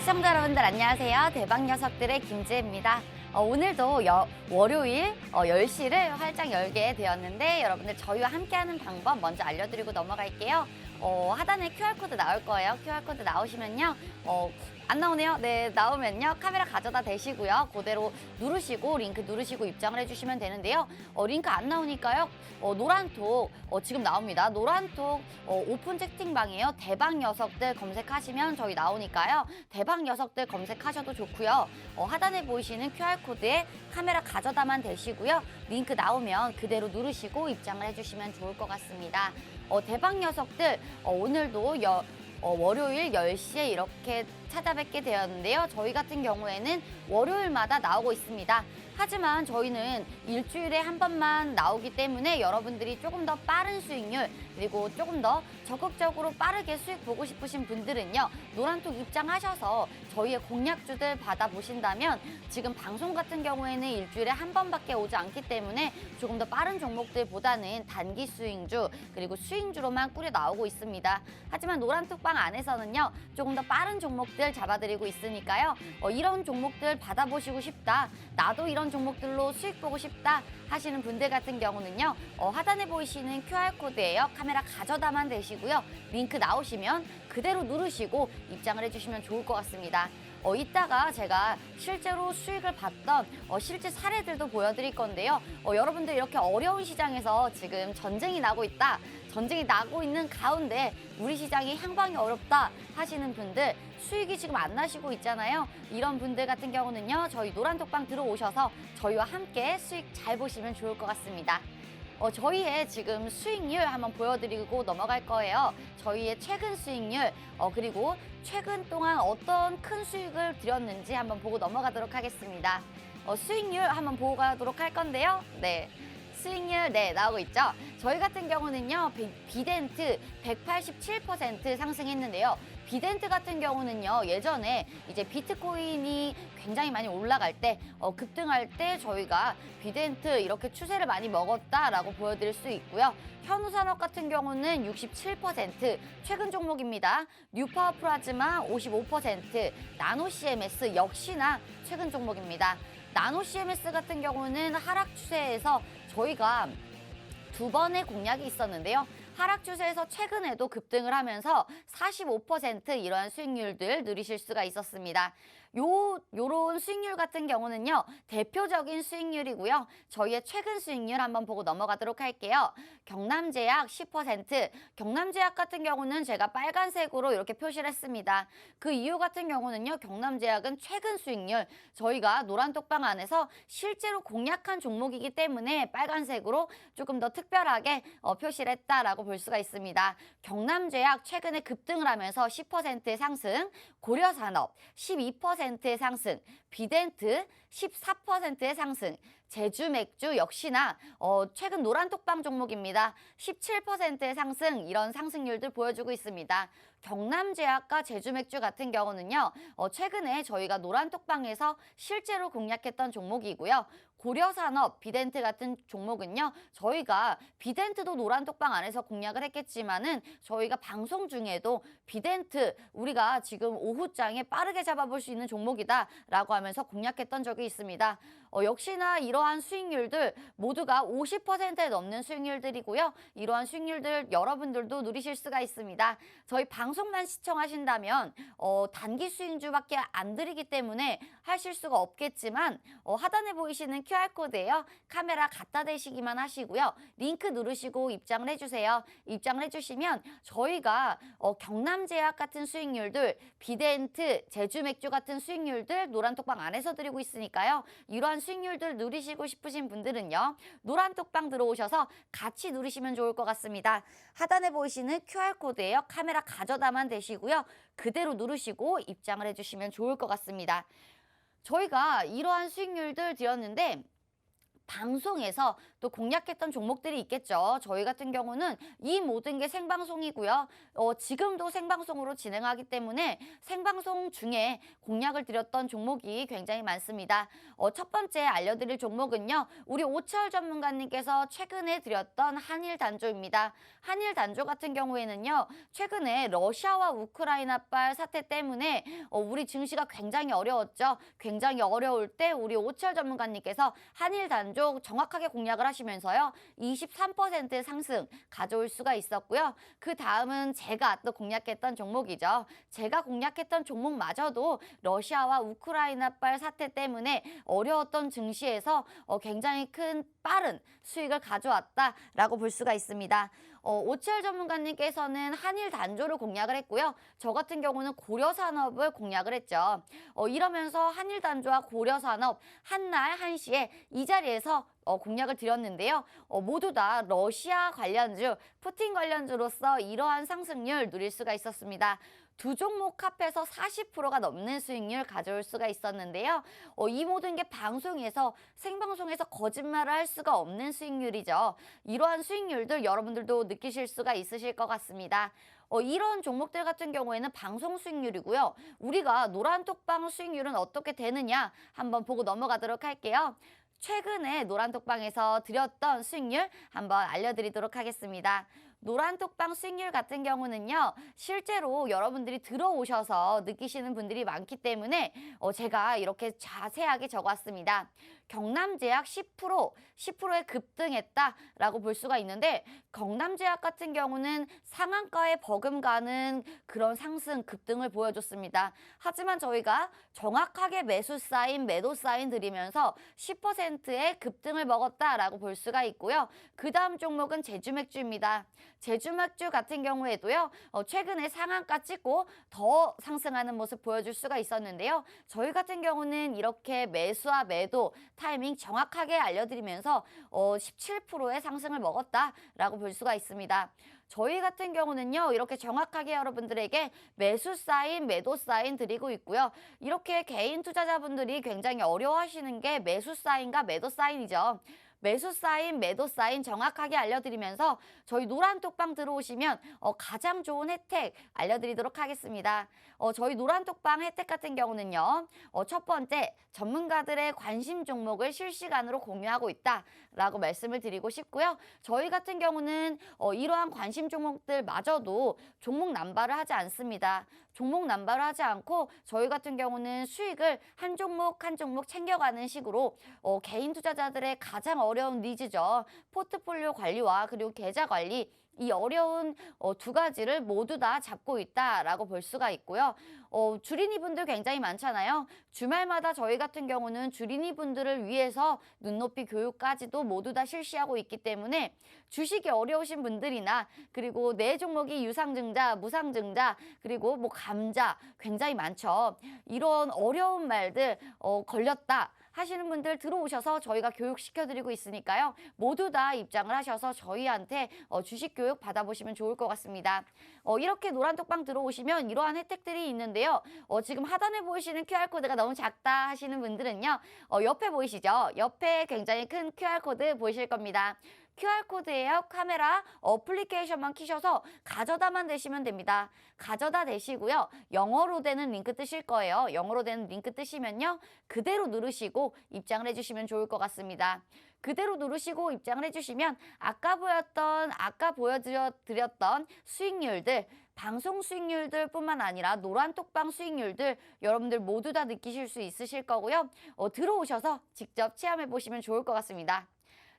시청자 여러분들 안녕하세요. 대박 녀석들의 김지혜입니다. 오늘도 월요일 10시를 활짝 열게 되었는데 여러분들 저희와 함께하는 방법 먼저 알려드리고 넘어갈게요. 하단에 QR코드 나올 거예요. QR코드 나오시면요. 안 나오네요. 네, 나오면요. 카메라 가져다 대시고요. 그대로 누르시고 링크 누르시고 입장을 해주시면 되는데요. 링크 안 나오니까요. 노란톡 지금 나옵니다. 노란톡 오픈 채팅방이에요. 대박 녀석들 검색하시면 저희 나오니까요. 대박 녀석들 검색하셔도 좋고요. 하단에 보이시는 QR코드에 카메라 가져다만 대시고요. 링크 나오면 그대로 누르시고 입장을 해주시면 좋을 것 같습니다. 대박 녀석들 오늘도 월요일 10시에 이렇게 찾아뵙게 되었는데요. 저희 같은 경우에는 월요일마다 나오고 있습니다. 하지만 저희는 일주일에 한 번만 나오기 때문에 여러분들이 조금 더 빠른 수익률 그리고 조금 더 적극적으로 빠르게 수익 보고 싶으신 분들은요. 노란톡 입장하셔서 저희의 공략주들 받아보신다면 지금 방송 같은 경우에는 일주일에 한 번밖에 오지 않기 때문에 조금 더 빠른 종목들보다는 단기 수익주 그리고 수익주로만 꾸려 나오고 있습니다. 하지만 노란톡방 안에서는요. 조금 더 빠른 종목들 잡아드리고 있으니까요. 이런 종목들 받아보시고 싶다. 나도 이런 종목들로 수익 보고 싶다 하시는 분들 같은 경우는요. 하단에 보이시는 QR코드예요. 카메라 가져다만 대시고요. 링크 나오시면 그대로 누르시고 입장을 해주시면 좋을 것 같습니다. 이따가 제가 실제로 수익을 봤던 실제 사례들도 보여드릴 건데요. 여러분들 이렇게 어려운 시장에서 지금 전쟁이 나고 있다. 전쟁이 나고 있는 가운데 우리 시장이 향방이 어렵다 하시는 분들 수익이 지금 안 나시고 있잖아요. 이런 분들 같은 경우는요. 저희 노란톡방 들어오셔서 저희와 함께 수익 잘 보시면 좋을 것 같습니다. 저희의 지금 수익률 한번 보여드리고 넘어갈 거예요. 저희의 최근 수익률 그리고 최근 동안 어떤 큰 수익을 드렸는지 한번 보고 넘어가도록 하겠습니다. 수익률 한번 보고 가도록 할 건데요. 네. 수익률 나오고 있죠. 저희 같은 경우는요. 비덴트 187% 상승했는데요. 비덴트 같은 경우는요. 예전에 이제 비트코인이 굉장히 많이 올라갈 때 급등할 때 저희가 비덴트 이렇게 추세를 많이 먹었다라고 보여드릴 수 있고요. 현우산업 같은 경우는 67% 최근 종목입니다. 뉴파워 플라즈마 55%, 나노 CMS 역시나 최근 종목입니다. 나노 CMS 같은 경우는 하락 추세에서 저희가 두 번의 공략이 있었는데요. 하락 추세에서 최근에도 급등을 하면서 45% 이러한 수익률들 누리실 수가 있었습니다. 요런 수익률 같은 경우는요. 대표적인 수익률이고요. 저희의 최근 수익률 한번 보고 넘어가도록 할게요. 경남제약 10%, 경남제약 같은 경우는 제가 빨간색으로 이렇게 표시를 했습니다. 그 이유 같은 경우는요. 경남제약은 최근 수익률, 저희가 노란톡방 안에서 실제로 공략한 종목이기 때문에 빨간색으로 조금 더 특별하게 표시를 했다라고 볼 수가 있습니다. 경남제약 최근에 급등을 하면서 10%의 상승, 고려산업 12%의 상승, 비덴트 14%의 상승, 제주맥주 역시나 최근 노란톡방 종목입니다. 17%의 상승, 이런 상승률들 보여주고 있습니다. 경남제약과 제주맥주 같은 경우는요. 최근에 저희가 노란톡방에서 실제로 공략했던 종목이고요. 고려산업, 비덴트 같은 종목은요. 저희가 비덴트도 노란톡방 안에서 공략을 했겠지만은 저희가 방송 중에도 비덴트 우리가 지금 오후장에 빠르게 잡아볼 수 있는 종목이다라고 하면서 공략했던 적이 있습니다. 역시나 이러한 수익률들 모두가 50%에 넘는 수익률들이고요. 이러한 수익률들 여러분들도 누리실 수가 있습니다. 저희 방송만 시청하신다면 단기 수익주밖에 안 드리기 때문에 하실 수가 없겠지만 하단에 보이시는 QR코드예요. 카메라 갖다 대시기만 하시고요. 링크 누르시고 입장을 해주세요. 입장을 해주시면 저희가 경남제약 같은 수익률들, 비덴트, 제주맥주 같은 수익률들 노란톡방 안에서 드리고 있으니까요. 이러한 수익률들 누리시고 싶으신 분들은요. 노란톡방 들어오셔서 같이 누리시면 좋을 것 같습니다. 하단에 보이시는 QR코드예요. 카메라 가져다만 대시고요. 그대로 누르시고 입장을 해주시면 좋을 것 같습니다. 저희가 이러한 수익률들 드렸는데 방송에서 또 공략했던 종목들이 있겠죠. 저희 같은 경우는 이 모든 게 생방송이고요. 지금도 생방송으로 진행하기 때문에 생방송 중에 공략을 드렸던 종목이 굉장히 많습니다. 첫 번째 알려드릴 종목은요. 우리 오철 전문가님께서 최근에 드렸던 한일 단조입니다. 한일 단조 같은 경우에는요. 최근에 러시아와 우크라이나발 사태 때문에 우리 증시가 굉장히 어려웠죠. 굉장히 어려울 때 우리 오철 전문가님께서 한일 단조 정확하게 공략을 하시면서요. 23% 상승 가져올 수가 있었고요. 그 다음은 제가 또 공략했던 종목이죠. 제가 공략했던 종목마저도 러시아와 우크라이나발 사태 때문에 어려웠던 증시에서 굉장히 큰 빠른 수익을 가져왔다라고 볼 수가 있습니다. 오치열 전문가님께서는 한일 단조를 공략을 했고요. 저 같은 경우는 고려산업을 공략을 했죠. 이러면서 한일 단조와 고려산업 한날 한시에 이 자리에서 공략을 드렸는데요. 모두 다 러시아 관련주, 푸틴 관련주로서 이러한 상승률 누릴 수가 있었습니다. 두 종목 합해서 40%가 넘는 수익률 가져올 수가 있었는데요. 이 모든 게 방송에서 생방송에서 거짓말을 할 수가 없는 수익률이죠. 이러한 수익률들 여러분들도 느끼실 수가 있으실 것 같습니다. 이런 종목들 같은 경우에는 방송 수익률이고요. 우리가 노란톡방 수익률은 어떻게 되느냐 한번 보고 넘어가도록 할게요. 최근에 노란톡방에서 드렸던 수익률 한번 알려드리도록 하겠습니다. 노란톡방 수익률 같은 경우는요. 실제로 여러분들이 들어오셔서 느끼시는 분들이 많기 때문에 제가 이렇게 자세하게 적어왔습니다. 경남제약 10%에 급등했다라고 볼 수가 있는데 경남제약 같은 경우는 상한가에 버금가는 그런 상승 급등을 보여줬습니다. 하지만 저희가 정확하게 매수 사인, 매도 사인 드리면서 10%의 급등을 먹었다라고 볼 수가 있고요. 그 다음 종목은 제주맥주입니다. 제주맥주 같은 경우에도요. 최근에 상한가 찍고 더 상승하는 모습 보여줄 수가 있었는데요. 저희 같은 경우는 이렇게 매수와 매도 타이밍 정확하게 알려드리면서 17%의 상승을 먹었다라고 볼 수가 있습니다. 저희 같은 경우는요. 이렇게 정확하게 여러분들에게 매수 사인, 매도 사인 드리고 있고요. 이렇게 개인 투자자분들이 굉장히 어려워하시는 게 매수 사인과 매도 사인이죠. 매수 사인, 매도 사인 정확하게 알려드리면서 저희 노란톡방 들어오시면 가장 좋은 혜택 알려드리도록 하겠습니다. 저희 노란톡방 혜택 같은 경우는요. 첫 번째, 전문가들의 관심 종목을 실시간으로 공유하고 있다라고 말씀을 드리고 싶고요. 저희 같은 경우는 이러한 관심 종목들마저도 종목 남발을 하지 않습니다. 종목 남발을 하지 않고 저희 같은 경우는 수익을 한 종목 한 종목 챙겨가는 식으로 개인 투자자들의 가장 어려운 니즈죠. 포트폴리오 관리와 그리고 계좌 관리 이 어려운 두 가지를 모두 다 잡고 있다라고 볼 수가 있고요. 주린이 분들 굉장히 많잖아요. 주말마다 저희 같은 경우는 주린이 분들을 위해서 눈높이 교육까지도 모두 다 실시하고 있기 때문에 주식이 어려우신 분들이나 그리고 내 종목이 유상증자, 무상증자 그리고 뭐 감자 굉장히 많죠. 이런 어려운 말들 걸렸다. 하시는 분들 들어오셔서 저희가 교육시켜드리고 있으니까요. 모두 다 입장을 하셔서 저희한테 주식 교육 받아보시면 좋을 것 같습니다. 이렇게 노란톡방 들어오시면 이러한 혜택들이 있는데요. 지금 하단에 보이시는 QR코드가 너무 작다 하시는 분들은요. 옆에 보이시죠? 옆에 굉장히 큰 QR코드 보이실 겁니다. QR코드예요. 카메라 어플리케이션만 키셔서 가져다만 대시면 됩니다. 가져다 대시고요. 영어로 되는 링크 뜨실 거예요. 영어로 되는 링크 뜨시면요. 그대로 누르시고 입장을 해주시면 좋을 것 같습니다. 그대로 누르시고 입장을 해주시면 아까 보여드렸던 수익률들 방송 수익률들 뿐만 아니라 노란톡방 수익률들 여러분들 모두 다 느끼실 수 있으실 거고요. 들어오셔서 직접 체험해 보시면 좋을 것 같습니다.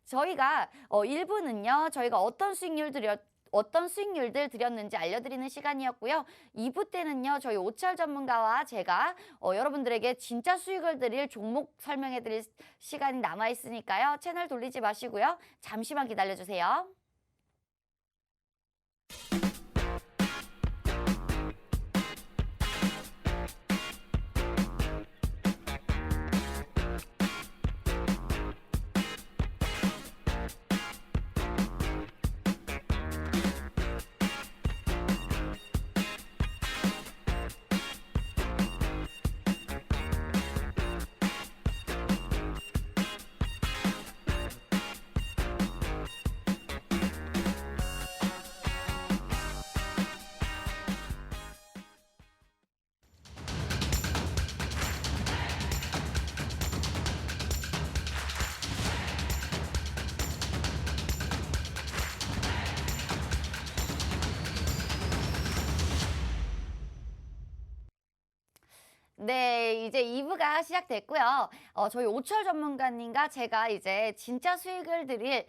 저희가 1부는요. 저희가 어떤 수익률들 드렸는지 알려드리는 시간이었고요. 2부 때는요. 저희 오철 전문가와 제가 여러분들에게 진짜 수익을 드릴 종목 설명해 드릴 시간이 남아있으니까요. 채널 돌리지 마시고요. 잠시만 기다려주세요. 네, 이제 2부가 시작됐고요. 저희 오철 전문가님과 제가 이제 진짜 수익을 드릴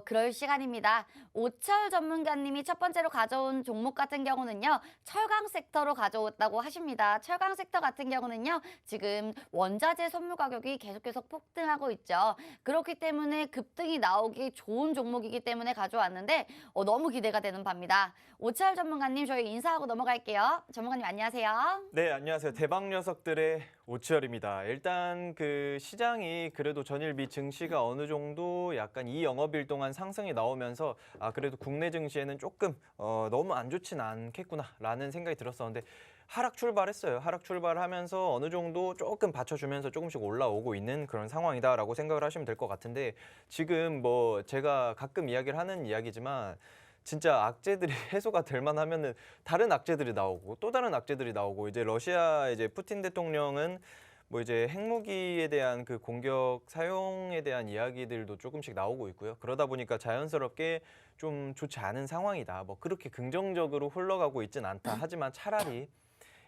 그럴 시간입니다. 오철 전문가님이 첫 번째로 가져온 종목 같은 경우는요. 철강 섹터로 가져왔다고 하십니다. 철강 섹터 같은 경우는요. 지금 원자재 선물 가격이 계속해서 폭등하고 있죠. 그렇기 때문에 급등이 나오기 좋은 종목이기 때문에 가져왔는데 너무 기대가 되는 바입니다. 오철 전문가님 저희 인사하고 넘어갈게요. 전문가님 안녕하세요. 네, 안녕하세요. 대박 녀석들의 오치열입니다. 일단 그 시장이 그래도 전일 미 증시가 어느 정도 약간 이 영업일 동안 상승이 나오면서 그래도 국내 증시에는 조금 너무 안 좋진 않겠구나라는 생각이 들었었는데 하락 출발했어요. 하락 출발하면서 어느 정도 조금 받쳐주면서 조금씩 올라오고 있는 그런 상황이다라고 생각을 하시면 될 것 같은데 지금 뭐 제가 가끔 이야기를 하는 이야기지만 진짜 악재들이 해소가 될 만하면은 다른 악재들이 나오고 또 다른 악재들이 나오고 이제 러시아 이제 푸틴 대통령은 뭐 이제 핵무기에 대한 그 공격 사용에 대한 이야기들도 조금씩 나오고 있고요. 그러다 보니까 자연스럽게 좀 좋지 않은 상황이다. 뭐 그렇게 긍정적으로 흘러가고 있진 않다. 하지만 차라리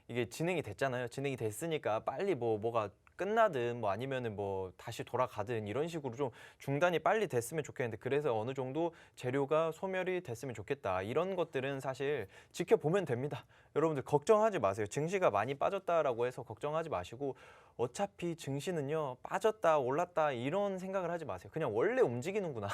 이게 진행이 됐잖아요. 진행이 됐으니까 빨리 뭐가 끝나든 뭐 아니면은 뭐 다시 돌아가든 이런 식으로 좀 중단이 빨리 됐으면 좋겠는데 그래서 어느 정도 재료가 소멸이 됐으면 좋겠다. 이런 것들은 사실 지켜보면 됩니다. 여러분들 걱정하지 마세요. 증시가 많이 빠졌다라고 해서 걱정하지 마시고 어차피 증시는요 빠졌다 올랐다 이런 생각을 하지 마세요. 그냥 원래 움직이는구나.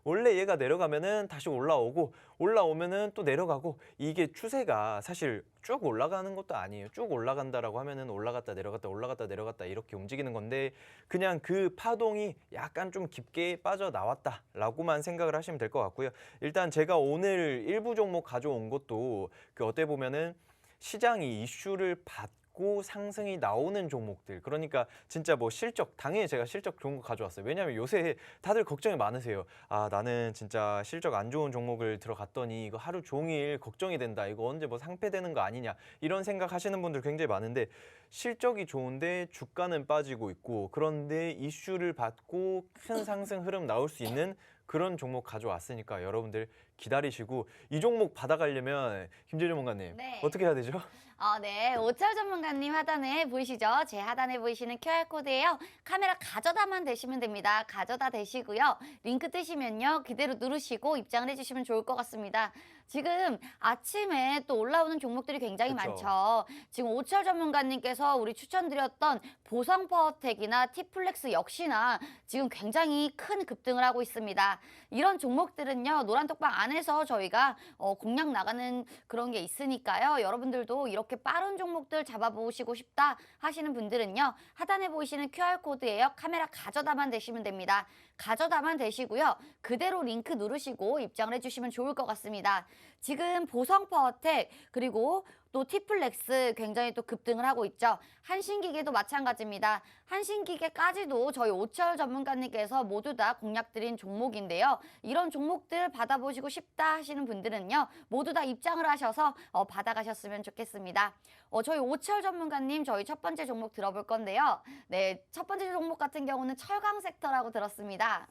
원래 얘가 내려가면은 다시 올라오고 올라오면은 또 내려가고 이게 추세가 사실 쭉 올라가는 것도 아니에요. 쭉 올라간다라고 하면은 올라갔다 내려갔다 올라갔다 내려갔다 이렇게 움직이는 건데 그냥 그 파동이 약간 좀 깊게 빠져나왔다라고만 생각을 하시면 될 것 같고요. 일단 제가 오늘 일부 종목 가져온 것도 그 어떻게 보면은 시장이 이슈를 받고 상승이 나오는 종목들 그러니까 진짜 뭐 실적 당연히 제가 실적 좋은 거 가져왔어요. 왜냐하면 요새 다들 걱정이 많으세요. 나는 진짜 실적 안 좋은 종목을 들어갔더니 이거 하루 종일 걱정이 된다. 이거 언제 뭐 상폐되는 거 아니냐 이런 생각 하시는 분들 굉장히 많은데 실적이 좋은데 주가는 빠지고 있고 그런데 이슈를 받고 큰 상승 흐름 나올 수 있는 그런 종목 가져왔으니까 여러분들 기다리시고 이 종목 받아가려면 김재준 전문가님 네. 어떻게 해야 되죠? 네. 오철 전문가님 하단에 보이시죠? 제 하단에 보이시는 QR코드예요. 카메라 가져다만 대시면 됩니다. 가져다 대시고요. 링크 뜨시면요. 그대로 누르시고 입장을 해주시면 좋을 것 같습니다. 지금 아침에 또 올라오는 종목들이 굉장히 그쵸. 많죠. 지금 오철 전문가님께서 우리 추천드렸던 보성퍼텍이나 티플렉스 역시나 지금 굉장히 큰 급등을 하고 있습니다. 이런 종목들은요. 노란톡방 안에서 저희가 공략 나가는 그런 게 있으니까요. 여러분들도 이렇게 빠른 종목들 잡아보시고 싶다 하시는 분들은요. 하단에 보이시는 QR코드예요. 카메라 가져다만 대시면 됩니다. 가져다만 대시고요. 그대로 링크 누르시고 입장을 해주시면 좋을 것 같습니다. 지금 보성퍼텍 그리고 또 티플렉스 굉장히 또 급등을 하고 있죠. 한신기계도 마찬가지입니다. 한신기계까지도 저희 오철 전문가님께서 모두 다 공략드린 종목인데요. 이런 종목들 받아보시고 싶다 하시는 분들은요. 모두 다 입장을 하셔서 받아가셨으면 좋겠습니다. 저희 오철 전문가님 저희 첫 번째 종목 들어볼 건데요. 네, 첫 번째 종목 같은 경우는 철강 섹터라고 들었습니다.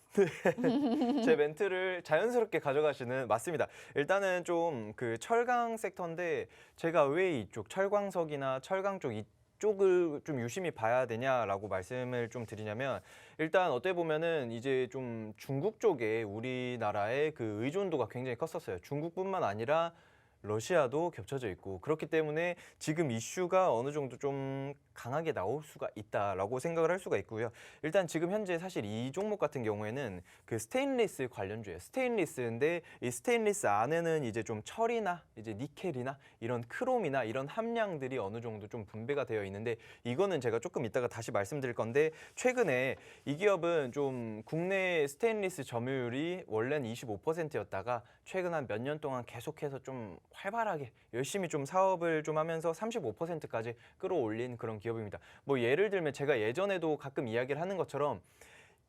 제 멘트를 자연스럽게 가져가시는 맞습니다. 일단은 좀 그 철강 섹터인데 제가 왜 이쪽 철광석이나 철강 쪽 이쪽을 좀 유심히 봐야 되냐라고 말씀을 좀 드리냐면 일단 어떻게 보면은 이제 좀 중국 쪽에 우리나라의 그 의존도가 굉장히 컸었어요. 중국뿐만 아니라 러시아도 겹쳐져 있고 그렇기 때문에 지금 이슈가 어느 정도 좀 강하게 나올 수가 있다라고 생각을 할 수가 있고요. 일단 지금 현재 사실 이 종목 같은 경우에는 그 스테인리스 관련주예요. 스테인리스인데 이 스테인리스 안에는 이제 좀 철이나 이제 니켈이나 이런 크롬이나 이런 함량들이 어느 정도 좀 분배가 되어 있는데 이거는 제가 조금 이따가 다시 말씀드릴 건데 최근에 이 기업은 좀 국내 스테인리스 점유율이 원래는 25%였다가 최근 한 몇 년 동안 계속해서 좀 활발하게 열심히 좀 사업을 좀 하면서 35%까지 끌어올린 그런 기업입니다. 뭐 예를 들면 제가 예전에도 가끔 이야기를 하는 것처럼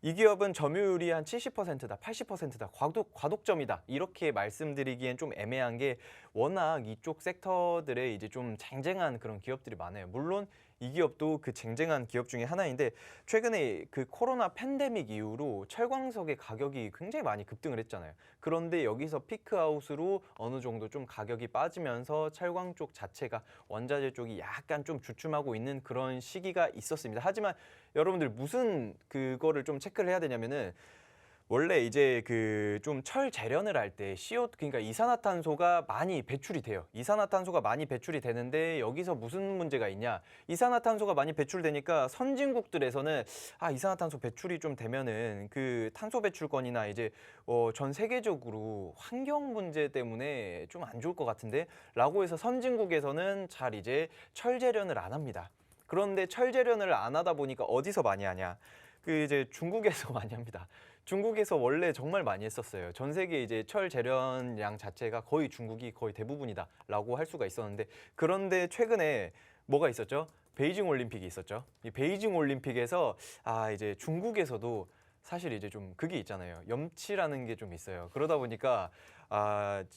이 기업은 점유율이 한 70%다, 80%다, 과독점이다 이렇게 말씀드리기엔 좀 애매한 게 워낙 이쪽 섹터들에 이제 좀 쟁쟁한 그런 기업들이 많아요. 물론 이 기업도 그 쟁쟁한 기업 중에 하나인데 최근에 그 코로나 팬데믹 이후로 철광석의 가격이 굉장히 많이 급등을 했잖아요. 그런데 여기서 피크아웃으로 어느 정도 좀 가격이 빠지면서 철광 쪽 자체가 원자재 쪽이 약간 좀 주춤하고 있는 그런 시기가 있었습니다. 하지만 여러분들 무슨 그거를 좀 체크를 해야 되냐면은 원래 이제 그 좀 철 재련을 할 때 CO 그러니까 이산화탄소가 많이 배출이 돼요. 이산화탄소가 많이 배출이 되는데 여기서 무슨 문제가 있냐? 이산화탄소가 많이 배출되니까 선진국들에서는 이산화탄소 배출이 좀 되면은 그 탄소 배출권이나 이제 전 세계적으로 환경 문제 때문에 좀 안 좋을 것 같은데라고 해서 선진국에서는 잘 이제 철 재련을 안 합니다. 그런데 철 재련을 안 하다 보니까 어디서 많이 하냐? 그 이제 중국에서 많이 합니다. 중국에서 원래 정말 많이 했었어요. 전 세계 이제 철 재련량 자체가 거의 중국이 거의 대부분이다라고 할 수가 있었는데 그런데 최근에 뭐가 있었죠? 베이징 올림픽이 있었죠. 이 베이징 올림픽에서 이제 중국에서도 사실 이제 좀 그게 있잖아요. 염치라는 게 좀 있어요. 그러다 보니까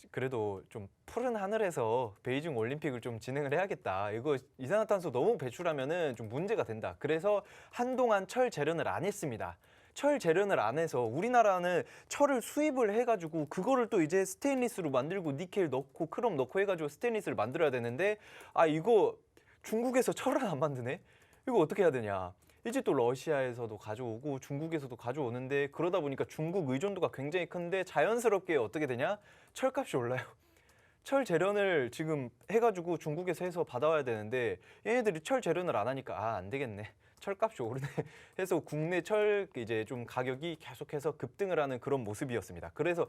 그래도 좀 푸른 하늘에서 베이징 올림픽을 좀 진행을 해야겠다. 이거 이산화탄소 너무 배출하면은 좀 문제가 된다. 그래서 한동안 철 재련을 안 했습니다. 철 재련을 안 해서 우리나라는 철을 수입을 해가지고 그거를 또 이제 스테인리스로 만들고 니켈 넣고 크롬 넣고 해가지고 스테인리스를 만들어야 되는데 이거 중국에서 철을 안 만드네? 이거 어떻게 해야 되냐? 이제 또 러시아에서도 가져오고 중국에서도 가져오는데 그러다 보니까 중국 의존도가 굉장히 큰데 자연스럽게 어떻게 되냐? 철값이 올라요. 철 재련을 지금 해가지고 중국에서 해서 받아와야 되는데 얘네들이 철 재련을 안 하니까 안 되겠네. 철값이 오르네 해서 국내 철 이제 좀 가격이 계속해서 급등을 하는 그런 모습이었습니다. 그래서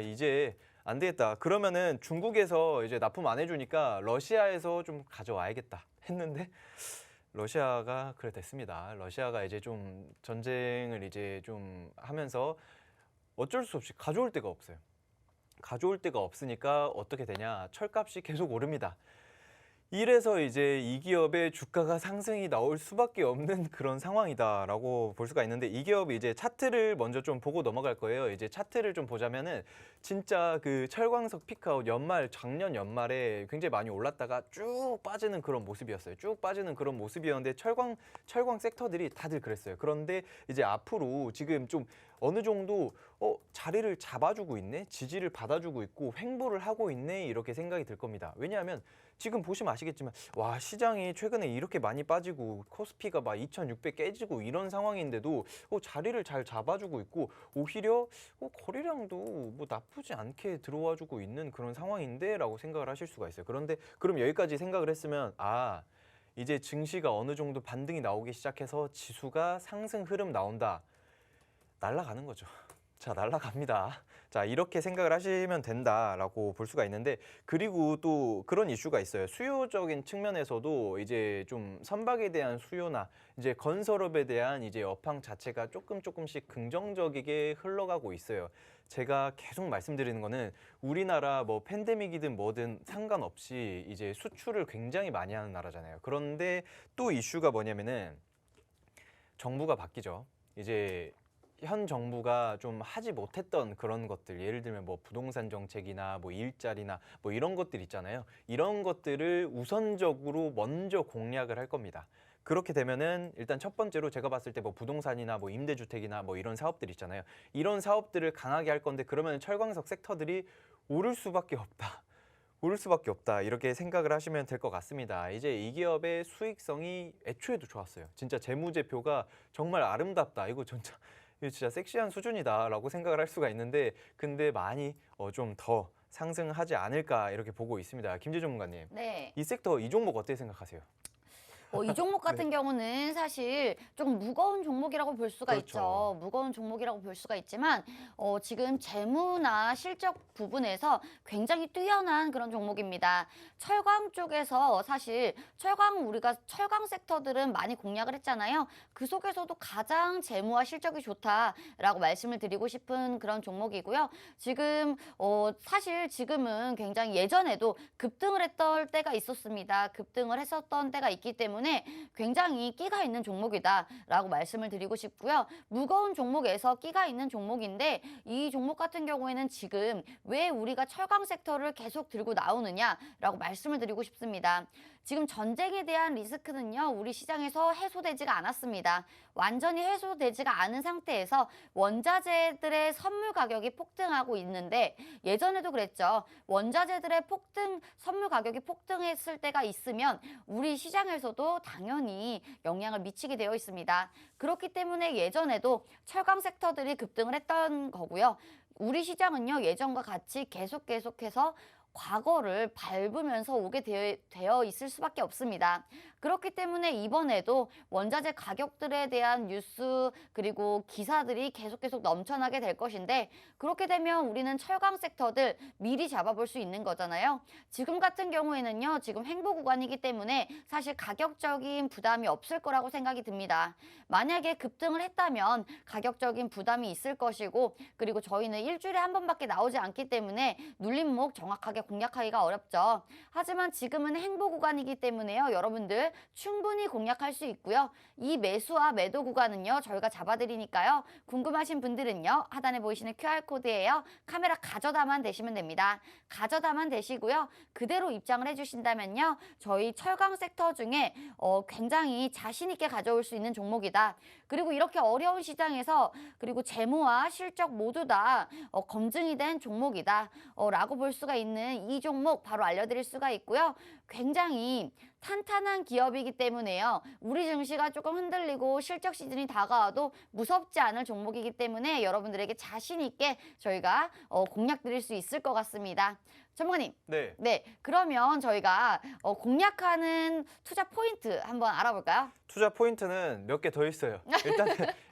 이제 안 되겠다. 그러면은 중국에서 이제 납품 안 해주니까 러시아에서 좀 가져와야겠다 했는데 러시아가 그래 됐습니다. 러시아가 이제 좀 전쟁을 이제 좀 하면서 어쩔 수 없이 가져올 데가 없어요. 가져올 데가 없으니까 어떻게 되냐? 철값이 계속 오릅니다. 이래서 이제 이 기업의 주가가 상승이 나올 수밖에 없는 그런 상황이다라고 볼 수가 있는데 이 기업이 이제 차트를 먼저 좀 보고 넘어갈 거예요. 이제 차트를 좀 보자면은 진짜 그 철광석 피크아웃 작년 연말에 굉장히 많이 올랐다가 쭉 빠지는 그런 모습이었어요. 쭉 빠지는 그런 모습이었는데 철광 섹터들이 다들 그랬어요. 그런데 이제 앞으로 지금 좀 어느 정도 자리를 잡아주고 있네, 지지를 받아주고 있고 횡보를 하고 있네 이렇게 생각이 들 겁니다. 왜냐하면 지금 보시면 아시겠지만 시장이 최근에 이렇게 많이 빠지고 코스피가 막 2,600 깨지고 이런 상황인데도 자리를 잘 잡아주고 있고 오히려 거래량도 뭐 나쁘지 않게 들어와주고 있는 그런 상황인데 라고 생각을 하실 수가 있어요. 그런데 그럼 여기까지 생각을 했으면 이제 증시가 어느 정도 반등이 나오기 시작해서 지수가 상승 흐름 나온다. 날아가는 거죠. 자, 날아갑니다. 자, 이렇게 생각을 하시면 된다라고 볼 수가 있는데 그리고 또 그런 이슈가 있어요. 수요적인 측면에서도 이제 좀 선박에 대한 수요나 이제 건설업에 대한 이제 업황 자체가 조금씩 긍정적이게 흘러가고 있어요. 제가 계속 말씀드리는 거는 우리나라 뭐 팬데믹이든 뭐든 상관없이 이제 수출을 굉장히 많이 하는 나라잖아요. 그런데 또 이슈가 뭐냐면은 정부가 바뀌죠. 이제 현 정부가 좀 하지 못했던 그런 것들, 예를 들면 뭐 부동산 정책이나 뭐 일자리나 뭐 이런 것들 있잖아요. 이런 것들을 우선적으로 먼저 공략을 할 겁니다. 그렇게 되면은 일단 첫 번째로 제가 봤을 때 뭐 부동산이나 뭐 임대주택이나 뭐 이런 사업들 있잖아요. 이런 사업들을 강하게 할 건데 그러면 철광석 섹터들이 오를 수밖에 없다. 오를 수밖에 없다. 이렇게 생각을 하시면 될 것 같습니다. 이제 이 기업의 수익성이 애초에도 좋았어요. 진짜 재무제표가 정말 아름답다. 이거 진짜 섹시한 수준이다라고 생각을 할 수가 있는데 근데 많이 좀 더 상승하지 않을까 이렇게 보고 있습니다. 김재 전문가님, 네. 이 섹터 이 종목 어떻게 생각하세요? 이 종목 같은 경우는 사실 좀 무거운 종목이라고 볼 수가 그렇죠. 있죠. 무거운 종목이라고 볼 수가 있지만 지금 재무나 실적 부분에서 굉장히 뛰어난 그런 종목입니다. 철광 쪽에서 사실 우리가 철광 섹터들은 많이 공략을 했잖아요. 그 속에서도 가장 재무와 실적이 좋다라고 말씀을 드리고 싶은 그런 종목이고요. 지금 사실 지금은 굉장히 예전에도 급등을 했던 때가 있었습니다. 급등을 했었던 때가 있기 때문에 때문에 굉장히 끼가 있는 종목이다라고 말씀을 드리고 싶고요. 무거운 종목에서 끼가 있는 종목인데 이 종목 같은 경우에는 지금 왜 우리가 철강 섹터를 계속 들고 나오느냐라고 말씀을 드리고 싶습니다. 지금 전쟁에 대한 리스크는요, 우리 시장에서 해소되지가 않았습니다. 완전히 해소되지가 않은 상태에서 원자재들의 선물 가격이 폭등하고 있는데 예전에도 그랬죠. 원자재들의 선물 가격이 폭등했을 때가 있으면 우리 시장에서도 당연히 영향을 미치게 되어 있습니다. 그렇기 때문에 예전에도 철강 섹터들이 급등을 했던 거고요. 우리 시장은요, 예전과 같이 계속해서 과거를 밟으면서 오게 되어 있을 수밖에 없습니다. 그렇기 때문에 이번에도 원자재 가격들에 대한 뉴스 그리고 기사들이 계속 넘쳐나게 될 것인데 그렇게 되면 우리는 철강 섹터들 미리 잡아볼 수 있는 거잖아요. 지금 같은 경우에는요. 지금 횡보 구간이기 때문에 사실 가격적인 부담이 없을 거라고 생각이 듭니다. 만약에 급등을 했다면 가격적인 부담이 있을 것이고 그리고 저희는 일주일에 한 번밖에 나오지 않기 때문에 눌림목 정확하게 공략하기가 어렵죠. 하지만 지금은 횡보 구간이기 때문에요. 여러분들 충분히 공략할 수 있고요. 이 매수와 매도 구간은요. 저희가 잡아드리니까요. 궁금하신 분들은요. 하단에 보이시는 QR코드예요. 카메라 가져다만 대시면 됩니다. 가져다만 대시고요. 그대로 입장을 해주신다면요. 저희 철강 섹터 중에 굉장히 자신 있게 가져올 수 있는 종목이다. 그리고 이렇게 어려운 시장에서 그리고 재무와 실적 모두 다 검증이 된 종목이다. 라고 볼 수가 있는 이 종목 바로 알려드릴 수가 있고요. 굉장히 탄탄한 기업이기 때문에요. 우리 증시가 조금 흔들리고 실적 시즌이 다가와도 무섭지 않을 종목이기 때문에 여러분들에게 자신 있게 저희가 공략 드릴 수 있을 것 같습니다. 전문가님. 네. 네. 그러면 저희가 공략하는 투자 포인트 한번 알아볼까요? 투자 포인트는 몇 개 더 있어요.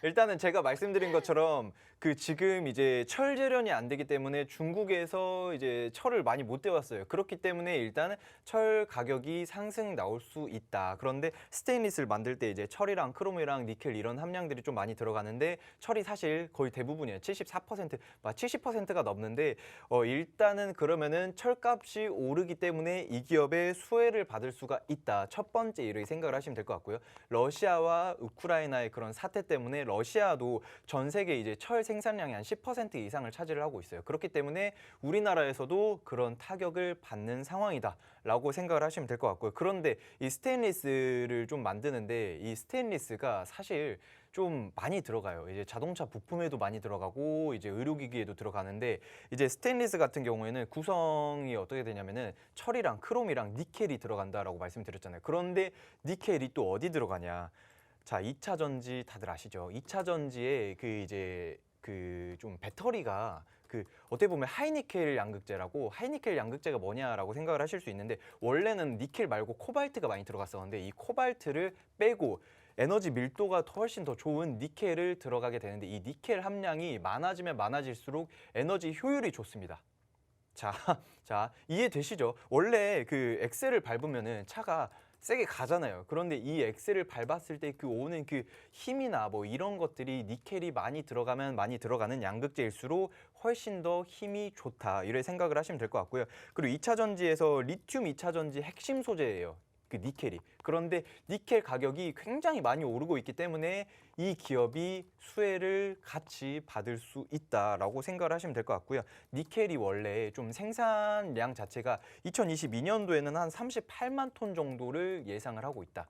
일단은 제가 말씀드린 것처럼 지금 이제 철 재련이 안 되기 때문에 중국에서 이제 철을 많이 못 떼왔어요. 그렇기 때문에 일단은 철 가격이 상승 나올 수 있다. 그런데 스테인리스를 만들 때 이제 철이랑 크롬이랑 니켈 이런 함량들이 좀 많이 들어가는데 철이 사실 거의 대부분이에요. 74%, 70%가 넘는데 일단은 그러면은 철값이 오르기 때문에 이 기업의 수혜를 받을 수가 있다. 첫 번째 이렇게 생각을 하시면 될 것 같고요. 러시아와 우크라이나의 그런 사태 때문에 러시아도 전 세계 이제 철 생산량의 한 10% 이상을 차지를 하고 있어요. 그렇기 때문에 우리나라에서도 그런 타격을 받는 상황이다라고 생각을 하시면 될 것 같고요. 그런데 이 스테인리스를 좀 만드는데 이 스테인리스가 사실 좀 많이 들어가요. 이제 자동차 부품에도 많이 들어가고 이제 의료기기에도 들어가는데 이제 스테인리스 같은 경우에는 구성이 어떻게 되냐면은 철이랑 크롬이랑 니켈이 들어간다라고 말씀드렸잖아요. 그런데 니켈이 또 어디 들어가냐? 자, 2차 전지 다들 아시죠? 2차 전지에 좀 배터리가 어떻게 보면 하이니켈 양극재라고 하이니켈 양극재가 뭐냐라고 생각을 하실 수 있는데 원래는 니켈 말고 코발트가 많이 들어갔었는데 이 코발트를 빼고 에너지 밀도가 훨씬 더 좋은 니켈을 들어가게 되는데 이 니켈 함량이 많아지면 많아질수록 에너지 효율이 좋습니다. 자, 이해되시죠? 원래 엑셀을 밟으면은 차가 세게 가잖아요. 그런데 이 엑셀을 밟았을 때 오는 힘이나 뭐 이런 것들이 니켈이 많이 들어가면 많이 들어가는 양극재일수록 훨씬 더 힘이 좋다. 이렇게 생각을 하시면 될 것 같고요. 그리고 2차 전지에서 리튬 2차 전지 핵심 소재예요. 니켈이. 그런데 니켈 가격이 굉장히 많이 오르고 있기 때문에 이 기업이 수혜를 같이 받을 수 있다라고 생각을 하시면 될 것 같고요. 니켈이 원래 좀 생산량 자체가 2022년도에는 한 38만 톤 정도를 예상을 하고 있다.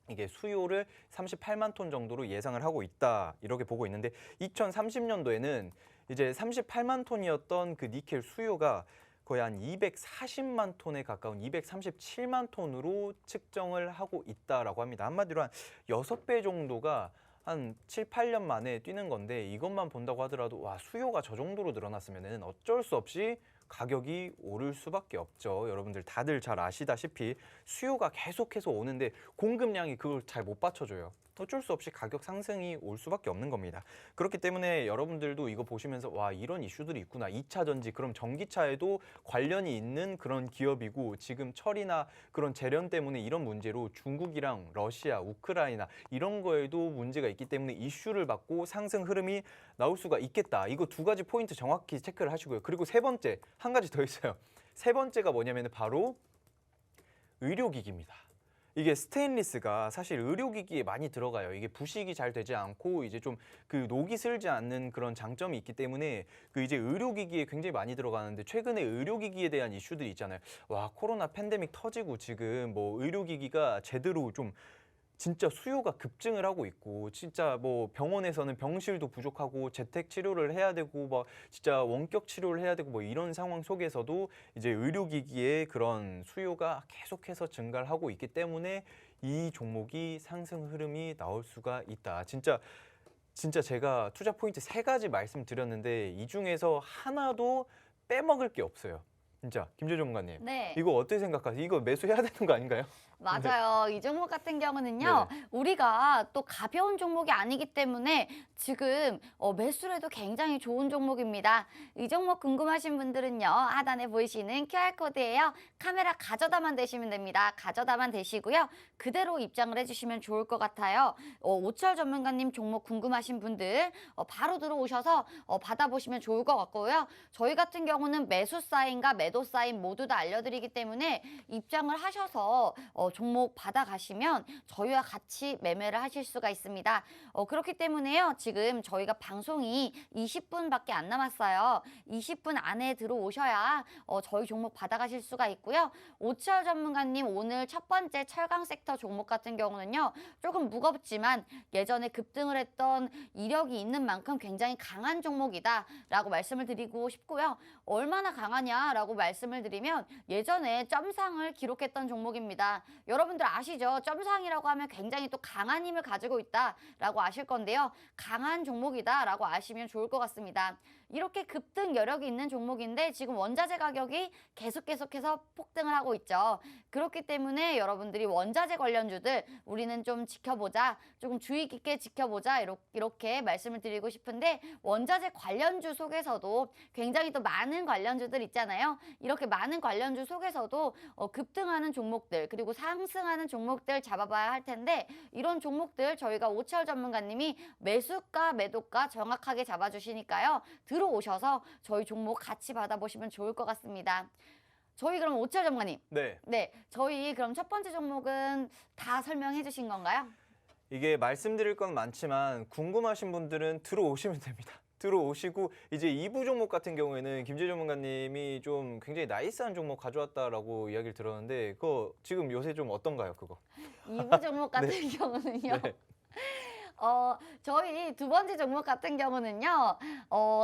이게 수요를 38만 톤 정도로 예상을 하고 있다. 이렇게 보고 있는데 2030년도에는 이제 38만 톤이었던 니켈 수요가 거의 한 240만 톤에 가까운 237만 톤으로 측정을 하고 있다라고 합니다. 한마디로 한 6배 정도가 한 7, 8년 만에 뛰는 건데 이것만 본다고 하더라도 와, 수요가 저 정도로 늘어났으면은 어쩔 수 없이 가격이 오를 수밖에 없죠. 여러분들 다들 잘 아시다시피 수요가 계속해서 오는데 공급량이 그걸 잘 못 받쳐줘요. 어쩔 수 없이 가격 상승이 올 수밖에 없는 겁니다. 그렇기 때문에 여러분들도 이거 보시면서 와, 이런 이슈들이 있구나. 2차 전지, 그럼 전기차에도 관련이 있는 그런 기업이고 지금 철이나 그런 재련 때문에 이런 문제로 중국이랑 러시아, 우크라이나 이런 거에도 문제가 있기 때문에 이슈를 받고 상승 흐름이 나올 수가 있겠다. 이거 두 가지 포인트 정확히 체크를 하시고요. 그리고 세 번째, 한 가지 더 있어요. 세 번째가 뭐냐면 바로 의료기기입니다. 이게 스테인리스가 사실 의료기기에 많이 들어가요. 이게 부식이 잘 되지 않고 이제 좀 그 녹이 슬지 않는 그런 장점이 있기 때문에 그 이제 의료기기에 굉장히 많이 들어가는데 최근에 의료기기에 대한 이슈들이 있잖아요. 와, 코로나 팬데믹 터지고 지금 뭐 의료기기가 제대로 좀 진짜 수요가 급증을 하고 있고 진짜 뭐 병원에서는 병실도 부족하고 재택 치료를 해야 되고 막 진짜 원격 치료를 해야 되고 뭐 이런 상황 속에서도 이제 의료기기의 그런 수요가 계속해서 증가를 하고 있기 때문에 이 종목이 상승 흐름이 나올 수가 있다. 진짜 제가 투자 포인트 3가지 말씀드렸는데 이 중에서 하나도 빼먹을 게 없어요. 진짜 김재 전문가님. 네. 이거 어떻게 생각하세요? 이거 매수해야 되는 거 아닌가요? 맞아요. 이 종목 같은 경우는요, 우리가 또 가벼운 종목이 아니기 때문에 지금 매수를 해도 굉장히 좋은 종목입니다. 이 종목 궁금하신 분들은요, 하단에 보이시는 QR코드예요. 카메라 가져다만 대시면 됩니다. 가져다만 대시고요. 그대로 입장을 해주시면 좋을 것 같아요. 오철 전문가님 종목 궁금하신 분들 바로 들어오셔서 받아보시면 좋을 것 같고요. 저희 같은 경우는 매수 사인과 매도 사인 모두 다 알려드리기 때문에 입장을 하셔서 종목 받아가시면 저희와 같이 매매를 하실 수가 있습니다. 그렇기 때문에요. 지금 저희가 방송이 20분밖에 안 남았어요. 20분 안에 들어오셔야 저희 종목 받아가실 수가 있고요. 오철 전문가님 오늘 첫 번째 철강 섹터 종목 같은 경우는요. 조금 무겁지만 예전에 급등을 했던 이력이 있는 만큼 굉장히 강한 종목이다라고 말씀을 드리고 싶고요. 얼마나 강하냐라고 말씀을 드리면 예전에 점상을 기록했던 종목입니다. 여러분들 아시죠? 점상이라고 하면 굉장히 또 강한 힘을 가지고 있다라고 아실 건데요. 강한 종목이다라고 아시면 좋을 것 같습니다. 이렇게 급등 여력이 있는 종목인데 지금 원자재 가격이 계속해서 폭등을 하고 있죠. 그렇기 때문에 여러분들이 원자재 관련주들 우리는 좀 지켜보자, 조금 주의 깊게 지켜보자 이렇게 말씀을 드리고 싶은데 원자재 관련주 속에서도 굉장히 또 많은 관련주들 있잖아요. 이렇게 많은 관련주 속에서도 급등하는 종목들 그리고 상승하는 종목들 잡아봐야 할 텐데 이런 종목들 저희가 오철 전문가님이 매수가 매도가 정확하게 잡아주시니까요. 들어오셔서 저희 종목 같이 받아보시면 좋을 것 같습니다. 저희 그럼 오철 전문가님. 네. 저희 그럼 첫 번째 종목은 다 설명해 주신 건가요? 이게 말씀드릴 건 많지만 궁금하신 분들은 들어오시면 됩니다. 들어오시고 이제 2부 종목 같은 경우에는 김재 전문가님이 좀 굉장히 나이스한 종목 가져왔다라고 이야기를 들었는데 그거 지금 요새 좀 어떤가요, 그거? 2부 종목 같은 경우는요. 네. 저희 두 번째 종목 같은 경우는요,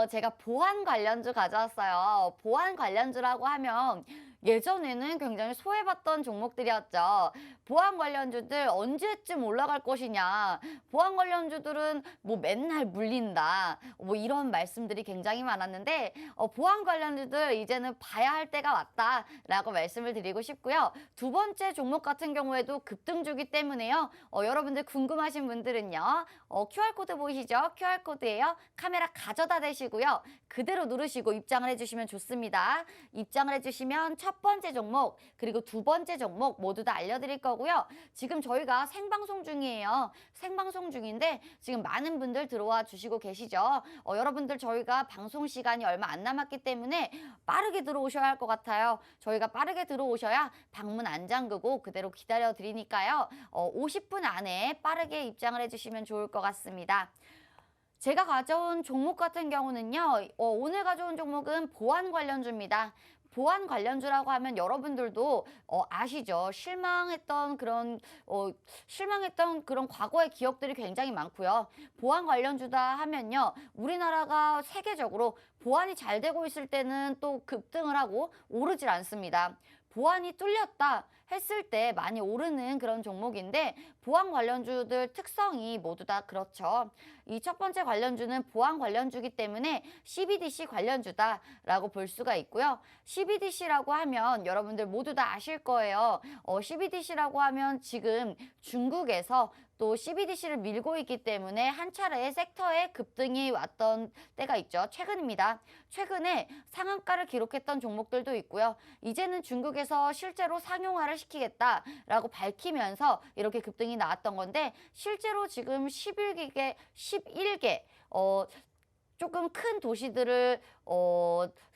제가 보안 관련주 가져왔어요. 보안 관련주라고 하면 예전에는 굉장히 소외받던 종목들이었죠. 보안 관련주들 언제쯤 올라갈 것이냐. 보안 관련주들은 뭐 맨날 물린다. 뭐 이런 말씀들이 굉장히 많았는데, 보안 관련주들 이제는 봐야 할 때가 왔다라고 말씀을 드리고 싶고요. 두 번째 종목 같은 경우에도 급등주기 때문에요. 여러분들 궁금하신 분들은요. QR코드 보이시죠? QR코드예요. 카메라 가져다 대시고요. 그대로 누르시고 입장을 해주시면 좋습니다. 입장을 해주시면 첫 번째 종목 그리고 두 번째 종목 모두 다 알려드릴 거고요. 지금 저희가 생방송 중이에요. 생방송 중인데 지금 많은 분들 들어와 주시고 계시죠. 여러분들 저희가 방송 시간이 얼마 안 남았기 때문에 빠르게 들어오셔야 할 것 같아요. 저희가 빠르게 들어오셔야 방문 안 잠그고 그대로 기다려 드리니까요. 50분 안에 빠르게 입장을 해주시면 좋을 것 같습니다. 제가 가져온 종목 같은 경우는요. 오늘 가져온 종목은 보안 관련주입니다. 보안 관련주라고 하면 여러분들도 아시죠? 실망했던 그런 과거의 기억들이 굉장히 많고요. 보안 관련주다 하면요. 우리나라가 세계적으로 보안이 잘 되고 있을 때는 또 급등을 하고 오르질 않습니다. 보안이 뚫렸다 했을 때 많이 오르는 그런 종목인데 보안 관련주들 특성이 모두 다 그렇죠. 이 첫 번째 관련주는 보안 관련주기 때문에 CBDC 관련주다라고 볼 수가 있고요. CBDC라고 하면 여러분들 모두 다 아실 거예요. CBDC라고 하면 지금 중국에서 또 CBDC를 밀고 있기 때문에 한 차례 섹터에 급등이 왔던 때가 있죠. 최근입니다. 최근에 상한가를 기록했던 종목들도 있고요. 이제는 중국에서 실제로 상용화를 시키겠다라고 밝히면서 이렇게 급등이 나왔던 건데 실제로 지금 11개 조금 큰 도시들을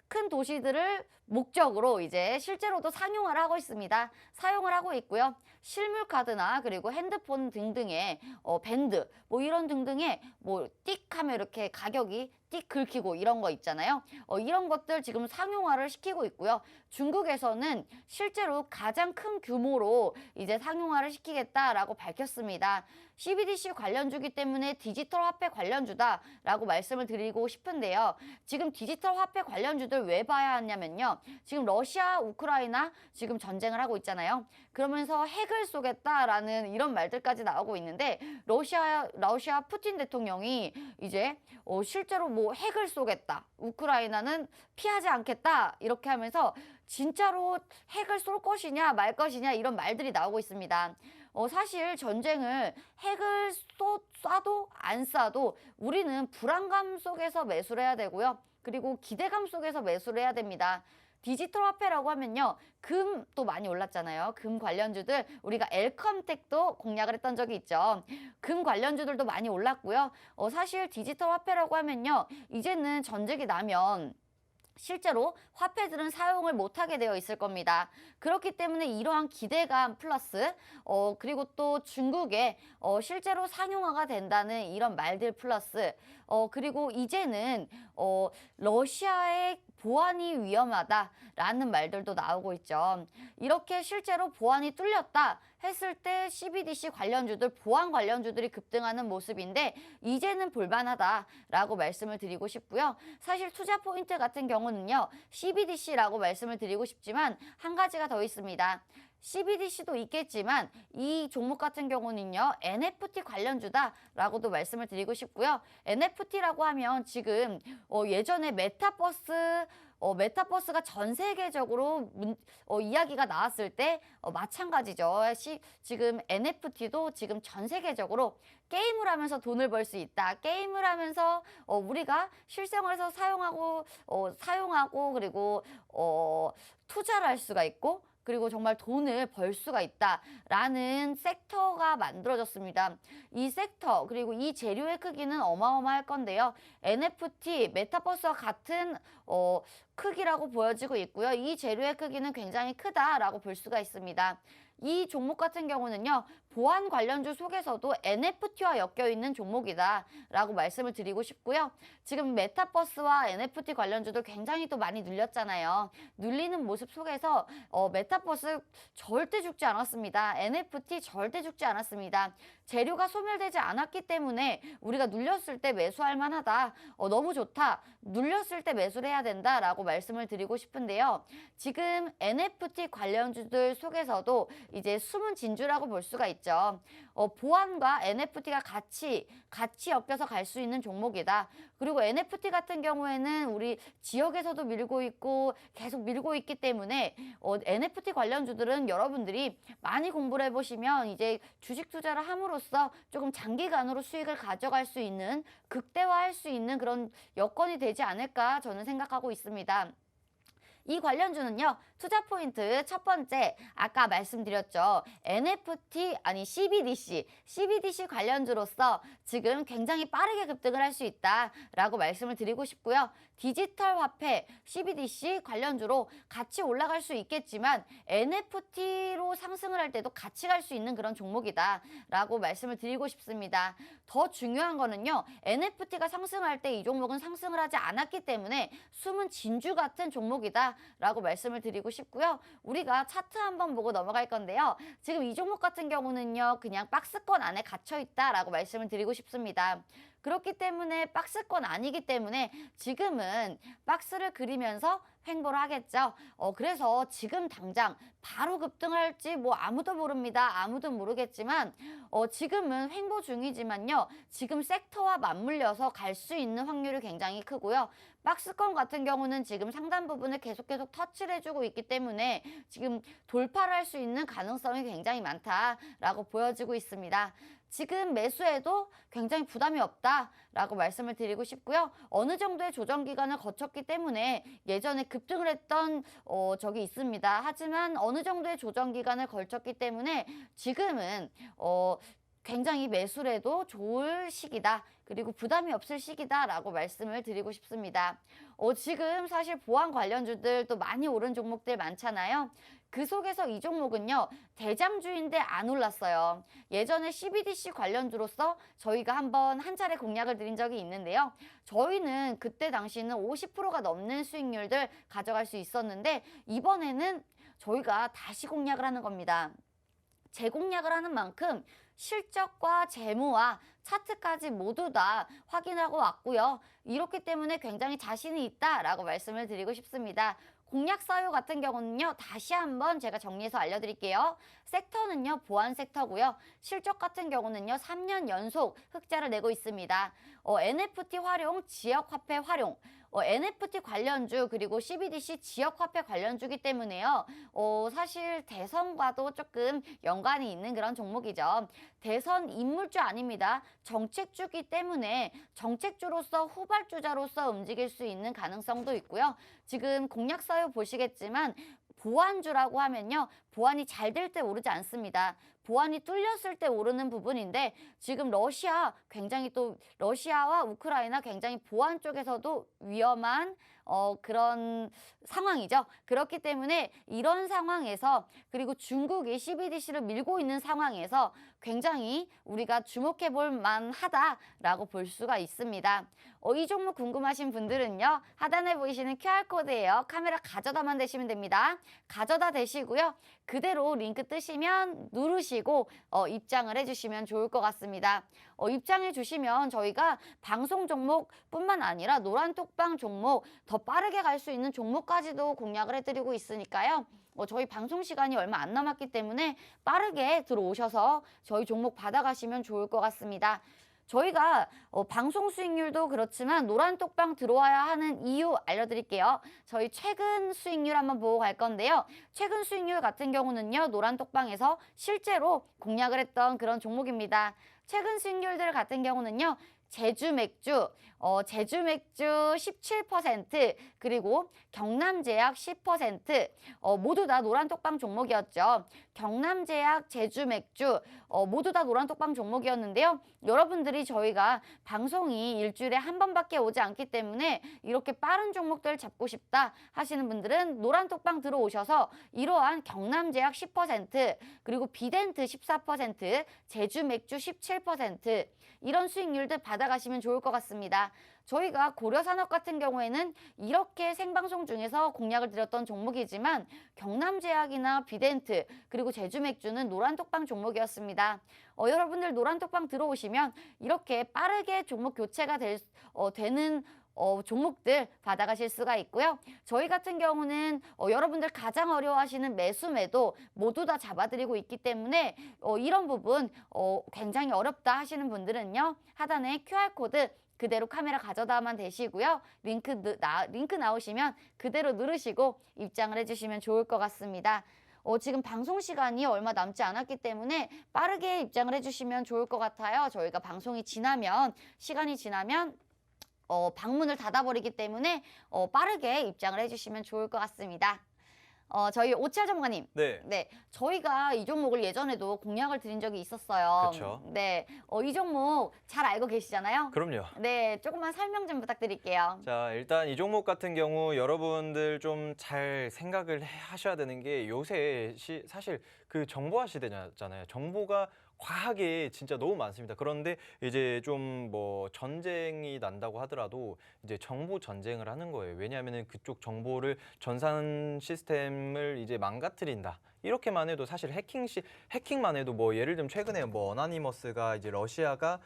큰 도시들을 목적으로 이제 실제로도 상용화를 하고 있습니다. 사용을 하고 있고요. 실물 카드나 그리고 핸드폰 등등의 밴드 뭐 이런 등등의 뭐 띡 하면 이렇게 가격이 띡 긁히고 이런 거 있잖아요. 이런 것들 지금 상용화를 시키고 있고요. 중국에서는 실제로 가장 큰 규모로 이제 상용화를 시키겠다라고 밝혔습니다. CBDC 관련주기 때문에 디지털 화폐 관련주다라고 말씀을 드리고 싶은데요. 지금 디지털 화폐 관련주들 왜 봐야 하냐면요. 지금 러시아, 우크라이나 지금 전쟁을 하고 있잖아요. 그러면서 핵을 쏘겠다라는 이런 말들까지 나오고 있는데 러시아 푸틴 대통령이 이제 실제로 뭐 핵을 쏘겠다. 우크라이나는 피하지 않겠다. 이렇게 하면서 진짜로 핵을 쏠 것이냐 말 것이냐 이런 말들이 나오고 있습니다. 사실 전쟁을 핵을 쏴도 안 쏴도 우리는 불안감 속에서 매수를 해야 되고요. 그리고 기대감 속에서 매수를 해야 됩니다. 디지털 화폐라고 하면요. 금도 많이 올랐잖아요. 금 관련주들 우리가 엘컴텍도 공략을 했던 적이 있죠. 금 관련주들도 많이 올랐고요. 사실 디지털 화폐라고 하면요. 이제는 전쟁이 나면 실제로 화폐들은 사용을 못하게 되어 있을 겁니다. 그렇기 때문에 이러한 기대감 플러스 그리고 또 중국에 실제로 상용화가 된다는 이런 말들 플러스 그리고 이제는 러시아의 보안이 위험하다라는 말들도 나오고 있죠. 이렇게 실제로 보안이 뚫렸다 했을 때 CBDC 관련주들, 보안 관련주들이 급등하는 모습인데 이제는 볼만하다라고 말씀을 드리고 싶고요. 사실 투자 포인트 같은 경우는요. CBDC라고 말씀을 드리고 싶지만 한 가지가 더 있습니다. CBDC도 있겠지만 이 종목 같은 경우는요. NFT 관련주다라고도 말씀을 드리고 싶고요. NFT라고 하면 지금 예전에 메타버스가 전 세계적으로 이야기가 나왔을 때 마찬가지죠. 지금 NFT도 지금 전 세계적으로 게임을 하면서 돈을 벌 수 있다. 게임을 하면서 우리가 실생활에서 사용하고 그리고 투자를 할 수가 있고 그리고 정말 돈을 벌 수가 있다라는 섹터가 만들어졌습니다. 이 섹터 그리고 이 재료의 크기는 어마어마할 건데요. NFT, 메타버스와 같은 크기라고 보여지고 있고요. 이 재료의 크기는 굉장히 크다라고 볼 수가 있습니다. 이 종목 같은 경우는요. 보안 관련주 속에서도 NFT와 엮여있는 종목이다라고 말씀을 드리고 싶고요. 지금 메타버스와 NFT 관련주도 굉장히 또 많이 눌렸잖아요. 눌리는 모습 속에서 메타버스 절대 죽지 않았습니다. NFT 절대 죽지 않았습니다. 재료가 소멸되지 않았기 때문에 우리가 눌렸을 때 매수할 만하다. 너무 좋다. 눌렸을 때 매수를 해야 된다라고 말씀을 드리고 싶은데요. 지금 NFT 관련주들 속에서도 이제 숨은 진주라고 볼 수가 있죠. 보안과 NFT가 같이 엮여서 갈 수 있는 종목이다. 그리고 NFT 같은 경우에는 우리 지역에서도 밀고 있고 계속 밀고 있기 때문에 NFT 관련주들은 여러분들이 많이 공부를 해보시면 이제 주식 투자를 함으로써 조금 장기간으로 수익을 가져갈 수 있는 극대화할 수 있는 그런 여건이 되지 않을까 저는 생각하고 있습니다. 이 관련주는요. 투자 포인트 첫 번째 아까 말씀드렸죠. NFT 아니 CBDC 관련주로서 지금 굉장히 빠르게 급등을 할 수 있다라고 말씀을 드리고 싶고요. 디지털 화폐 CBDC 관련주로 같이 올라갈 수 있겠지만 NFT로 상승을 할 때도 같이 갈 수 있는 그런 종목이다라고 말씀을 드리고 싶습니다. 더 중요한 거는요. NFT가 상승할 때 이 종목은 상승을 하지 않았기 때문에 숨은 진주 같은 종목이다라고 말씀을 드리고 싶고요. 우리가 차트 한번 보고 넘어갈 건데요. 지금 이 종목 같은 경우는요. 그냥 박스권 안에 갇혀 있다라고 말씀을 드리고 싶습니다. 그렇기 때문에 박스권 아니기 때문에 지금은 박스를 그리면서 횡보를 하겠죠. 그래서 지금 당장 바로 급등할지 뭐 아무도 모릅니다. 아무도 모르겠지만 지금은 횡보 중이지만요. 지금 섹터와 맞물려서 갈 수 있는 확률이 굉장히 크고요. 박스권 같은 경우는 지금 상단 부분을 계속 터치를 해주고 있기 때문에 지금 돌파를 할 수 있는 가능성이 굉장히 많다라고 보여지고 있습니다. 지금 매수해도 굉장히 부담이 없다라고 말씀을 드리고 싶고요. 어느 정도의 조정 기간을 거쳤기 때문에 예전에 급등을 했던 적이 있습니다. 하지만 어느 정도의 조정 기간을 걸쳤기 때문에 지금은 굉장히 매수해도 좋을 시기다. 그리고 부담이 없을 시기다라고 말씀을 드리고 싶습니다. 지금 사실 보안 관련주들 또 많이 오른 종목들 많잖아요. 그 속에서 이 종목은요, 대장주인데 안 올랐어요. 예전에 CBDC 관련주로서 저희가 한번 한 차례 공략을 드린 적이 있는데요. 저희는 그때 당시는 50%가 넘는 수익률들 가져갈 수 있었는데, 이번에는 저희가 다시 공략을 하는 겁니다. 재공략을 하는 만큼 실적과 재무와 차트까지 모두 다 확인하고 왔고요. 이렇기 때문에 굉장히 자신이 있다라고 말씀을 드리고 싶습니다. 공략 사유 같은 경우는요, 다시 한번 제가 정리해서 알려드릴게요. 섹터는요, 보안 섹터고요. 실적 같은 경우는요, 3년 연속 흑자를 내고 있습니다. NFT 활용, 지역화폐 활용, NFT 관련주 그리고 CBDC 지역화폐 관련주기 때문에요. 사실 대선과도 조금 연관이 있는 그런 종목이죠. 대선 인물주 아닙니다. 정책주기 때문에 정책주로서 후발주자로서 움직일 수 있는 가능성도 있고요. 지금 공략 사유 보시겠지만 보안주라고 하면요. 보안이 잘 될 때 오르지 않습니다. 보안이 뚫렸을 때 오르는 부분인데 지금 굉장히 또 러시아와 우크라이나 굉장히 보안 쪽에서도 위험한 그런 상황이죠. 그렇기 때문에 이런 상황에서 그리고 중국이 CBDC를 밀고 있는 상황에서 굉장히 우리가 주목해 볼 만하다라고 볼 수가 있습니다. 이 종목 궁금하신 분들은요. 하단에 보이시는 QR코드예요. 카메라 가져다만 대시면 됩니다. 가져다 대시고요. 그대로 링크 뜨시면 누르시고 입장을 해주시면 좋을 것 같습니다. 입장해 주시면 저희가 방송 종목뿐만 아니라 노란톡방 종목 더 빠르게 갈 수 있는 종목까지도 공략을 해드리고 있으니까요. 저희 방송 시간이 얼마 안 남았기 때문에 빠르게 들어오셔서 저희 종목 받아가시면 좋을 것 같습니다. 저희가 방송 수익률도 그렇지만 노란톡방 들어와야 하는 이유 알려드릴게요. 저희 최근 수익률 한번 보고 갈 건데요. 최근 수익률 같은 경우는요. 노란톡방에서 실제로 공략을 했던 그런 종목입니다. 최근 수익률들 같은 경우는요. 제주 맥주 17%, 그리고 경남제약 10%, 모두 다 노란톡방 종목이었죠. 경남제약, 제주맥주 모두 다 노란톡방 종목이었는데요. 여러분들이 저희가 방송이 일주일에 한 번밖에 오지 않기 때문에 이렇게 빠른 종목들 잡고 싶다 하시는 분들은 노란톡방 들어오셔서 이러한 경남제약 10%, 그리고 비덴트 14%, 제주맥주 17% 이런 수익률들 받아가시면 좋을 것 같습니다. 저희가 고려산업 같은 경우에는 이렇게 생방송 중에서 공략을 드렸던 종목이지만 경남제약이나 비덴트 그리고 제주맥주는 노란톡방 종목이었습니다. 여러분들 노란톡방 들어오시면 이렇게 빠르게 종목 교체가 되는 종목들 받아가실 수가 있고요. 저희 같은 경우는 여러분들 가장 어려워하시는 매수매도 모두 다 잡아드리고 있기 때문에 이런 부분 굉장히 어렵다 하시는 분들은요. 하단에 QR코드 그대로 카메라 가져다만 대시고요. 링크 나오시면 그대로 누르시고 입장을 해주시면 좋을 것 같습니다. 지금 방송 시간이 얼마 남지 않았기 때문에 빠르게 입장을 해주시면 좋을 것 같아요. 저희가 시간이 지나면 방문을 닫아버리기 때문에 빠르게 입장을 해주시면 좋을 것 같습니다. 저희 오치아 전문가님. 네. 저희가 이 종목을 예전에도 공략을 드린 적이 있었어요. 그렇죠. 네. 이 종목 잘 알고 계시잖아요. 그럼요. 네. 조금만 설명 좀 부탁드릴게요. 자, 일단 이 종목 같은 경우 여러분들 좀 잘 생각을 하셔야 되는 게 요새 사실 그 정보화 시대잖아요. 정보가 과하게 진짜 너무 많습니다. 그런데 이제 좀 뭐 전쟁이 난다고 하더라도 이제 정보 전쟁을 하는 거예요. 왜냐하면은 그쪽 정보를 전산 시스템을 이제 망가뜨린다. 이렇게만 해도 사실 해킹만 해도 뭐 예를 들면 최근에 뭐 어나니머스가 이제 러시아가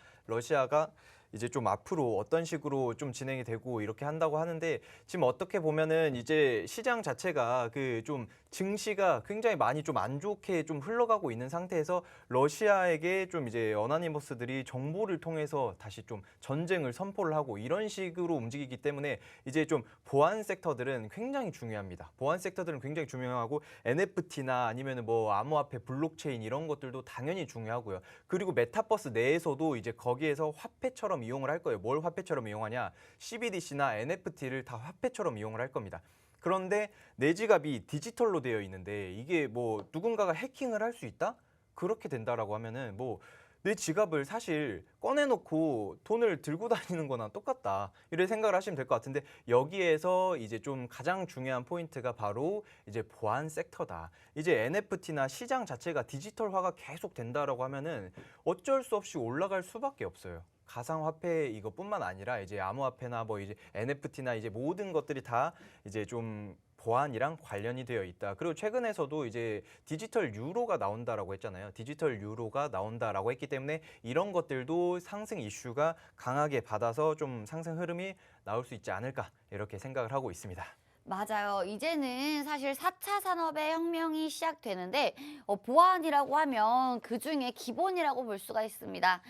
이제 좀 앞으로 어떤 식으로 좀 진행이 되고 이렇게 한다고 하는데 지금 어떻게 보면은 이제 시장 자체가 그 좀 증시가 굉장히 많이 좀 안 좋게 좀 흘러가고 있는 상태에서 러시아에게 좀 이제 어나니머스들이 정보를 통해서 다시 좀 전쟁을 선포를 하고 이런 식으로 움직이기 때문에 이제 좀 보안 섹터들은 굉장히 중요합니다. 보안 섹터들은 굉장히 중요하고 NFT나 아니면은 뭐 암호화폐, 블록체인 이런 것들도 당연히 중요하고요. 그리고 메타버스 내에서도 이제 거기에서 화폐처럼 이용을 할 거예요. 뭘 화폐처럼 이용하냐? CBDC나 NFT를 다 화폐처럼 이용을 할 겁니다. 그런데 내 지갑이 디지털로 되어 있는데 이게 뭐 누군가가 해킹을 할 수 있다? 그렇게 된다라고 하면은 뭐 내 지갑을 사실 꺼내놓고 돈을 들고 다니는 거나 똑같다. 이렇게 생각을 하시면 될 것 같은데 여기에서 이제 좀 가장 중요한 포인트가 바로 이제 보안 섹터다. 이제 NFT나 시장 자체가 디지털화가 계속 된다라고 하면은 어쩔 수 없이 올라갈 수밖에 없어요. 가상화폐 이것뿐만 아니라 이제 암호화폐나 뭐 이제 NFT나 이제 모든 것들이 다 이제 좀 보안이랑 관련이 되어 있다. 그리고 최근에서도 이제 디지털 유로가 나온다라고 했잖아요. 디지털 유로가 나온다라고 했기 때문에 이런 것들도 상승 이슈가 강하게 받아서 좀 상승 흐름이 나올 수 있지 않을까 이렇게 생각을 하고 있습니다. 맞아요. 이제는 사실 4차 산업의 혁명이 시작되는데 보안이라고 하면 그중에 기본이라고 볼 수가 있습니다.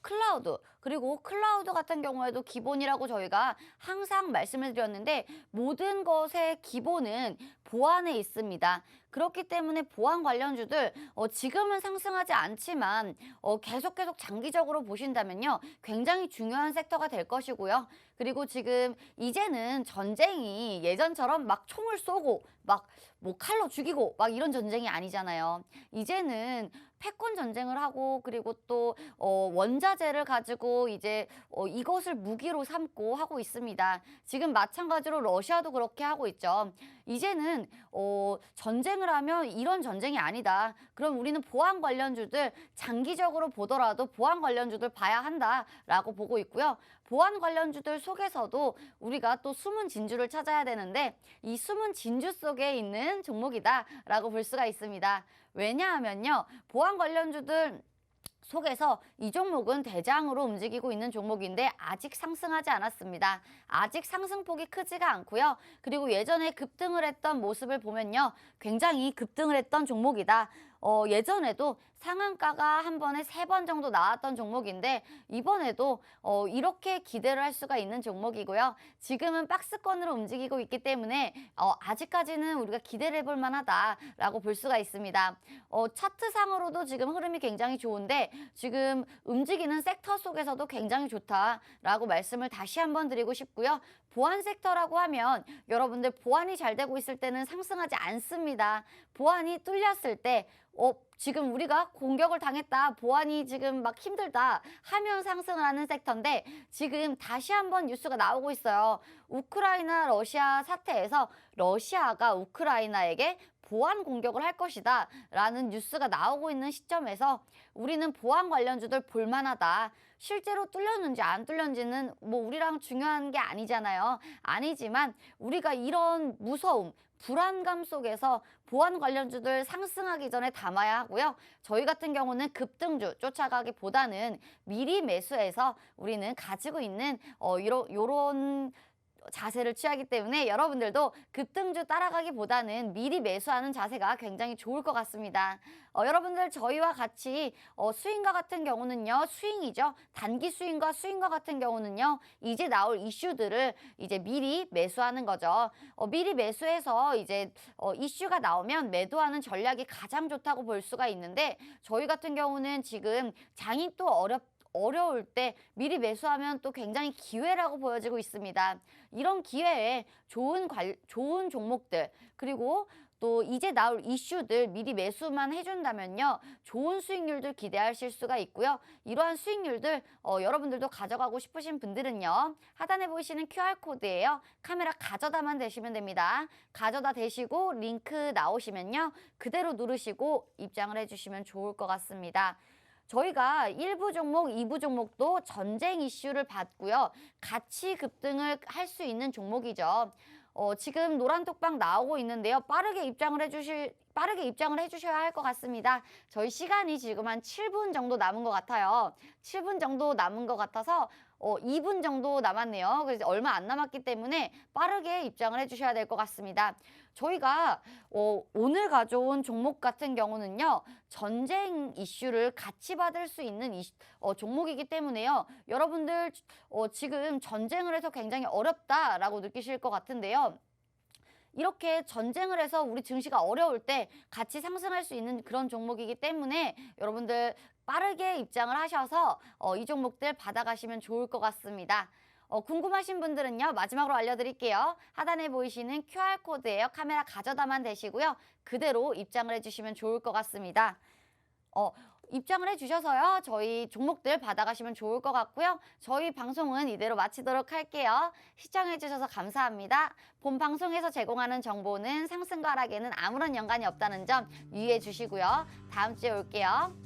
클라우드, 그리고 클라우드 같은 경우에도 기본이라고 저희가 항상 말씀을 드렸는데 모든 것의 기본은 보안에 있습니다. 그렇기 때문에 보안 관련주들 지금은 상승하지 않지만 계속 장기적으로 보신다면요. 굉장히 중요한 섹터가 될 것이고요. 그리고 지금 이제는 전쟁이 예전처럼 막 총을 쏘고 막 뭐 칼로 죽이고 막 이런 전쟁이 아니잖아요. 이제는 패권 전쟁을 하고 그리고 또 원자재를 가지고 이제 이것을 무기로 삼고 하고 있습니다. 지금 마찬가지로 러시아도 그렇게 하고 있죠. 이제는 전쟁을 하면 이런 전쟁이 아니다. 그럼 우리는 보안 관련주들 장기적으로 보더라도 보안 관련주들 봐야 한다라고 보고 있고요. 보안 관련주들 속에서도 우리가 또 숨은 진주를 찾아야 되는데 이 숨은 진주 속에 있는 종목이다라고 볼 수가 있습니다. 왜냐하면요. 보안 관련주들 속에서 이 종목은 대장으로 움직이고 있는 종목인데 아직 상승하지 않았습니다. 아직 상승폭이 크지가 않고요. 그리고 예전에 급등을 했던 모습을 보면요. 굉장히 급등을 했던 종목이다. 예전에도 상한가가 한 번에 3번 정도 나왔던 종목인데 이번에도 이렇게 기대를 할 수가 있는 종목이고요. 지금은 박스권으로 움직이고 있기 때문에 아직까지는 우리가 기대를 해볼 만하다라고 볼 수가 있습니다. 차트상으로도 지금 흐름이 굉장히 좋은데 지금 움직이는 섹터 속에서도 굉장히 좋다라고 말씀을 다시 한번 드리고 싶고요. 보안 섹터라고 하면 여러분들 보안이 잘 되고 있을 때는 상승하지 않습니다. 보안이 뚫렸을 때 지금 우리가 공격을 당했다, 보안이 지금 막 힘들다 하면 상승을 하는 섹터인데 지금 다시 한번 뉴스가 나오고 있어요. 우크라이나 러시아 사태에서 러시아가 우크라이나에게 보안 공격을 할 것이다 라는 뉴스가 나오고 있는 시점에서 우리는 보안 관련주들 볼만하다. 실제로 뚫렸는지 안 뚫렸는지는 뭐 우리랑 중요한 게 아니잖아요. 아니지만 우리가 이런 무서움, 불안감 속에서 보안 관련주들 상승하기 전에 담아야 하고요. 저희 같은 경우는 급등주 쫓아가기보다는 미리 매수해서 우리는 가지고 있는 요런 자세를 취하기 때문에 여러분들도 급등주 따라가기보다는 미리 매수하는 자세가 굉장히 좋을 것 같습니다. 여러분들 저희와 같이 스윙과 같은 경우는요. 스윙이죠. 단기 스윙과 같은 경우는요. 이제 나올 이슈들을 이제 미리 매수하는 거죠. 미리 매수해서 이제 이슈가 나오면 매도하는 전략이 가장 좋다고 볼 수가 있는데 저희 같은 경우는 지금 장이 또 어려울 때 미리 매수하면 또 굉장히 기회라고 보여지고 있습니다. 이런 기회에 좋은 종목들 그리고 또 이제 나올 이슈들 미리 매수만 해준다면요. 좋은 수익률들 기대하실 수가 있고요. 이러한 수익률들 여러분들도 가져가고 싶으신 분들은요. 하단에 보이시는 QR코드예요. 카메라 가져다만 대시면 됩니다. 가져다 대시고 링크 나오시면요. 그대로 누르시고 입장을 해주시면 좋을 것 같습니다. 저희가 1부 종목, 2부 종목도 전쟁 이슈를 받고요. 같이 급등을 할 수 있는 종목이죠. 지금 노란 톡방 나오고 있는데요. 빠르게 입장을 해주셔야 할 것 같습니다. 저희 시간이 지금 한 7분 정도 남은 것 같아요. 7분 정도 남은 것 같아서 2분 정도 남았네요. 그래서 얼마 안 남았기 때문에 빠르게 입장을 해주셔야 될 것 같습니다. 저희가 오늘 가져온 종목 같은 경우는요. 전쟁 이슈를 같이 받을 수 있는 종목이기 때문에요. 여러분들 지금 전쟁을 해서 굉장히 어렵다라고 느끼실 것 같은데요. 이렇게 전쟁을 해서 우리 증시가 어려울 때 같이 상승할 수 있는 그런 종목이기 때문에 여러분들 빠르게 입장을 하셔서 이 종목들 받아가시면 좋을 것 같습니다. 궁금하신 분들은요. 마지막으로 알려드릴게요. 하단에 보이시는 QR코드예요. 카메라 가져다만 대시고요. 그대로 입장을 해주시면 좋을 것 같습니다. 입장을 해주셔서요. 저희 종목들 받아가시면 좋을 것 같고요. 저희 방송은 이대로 마치도록 할게요. 시청해주셔서 감사합니다. 본 방송에서 제공하는 정보는 상승과 하락에는 아무런 연관이 없다는 점 유의해 주시고요. 다음 주에 올게요.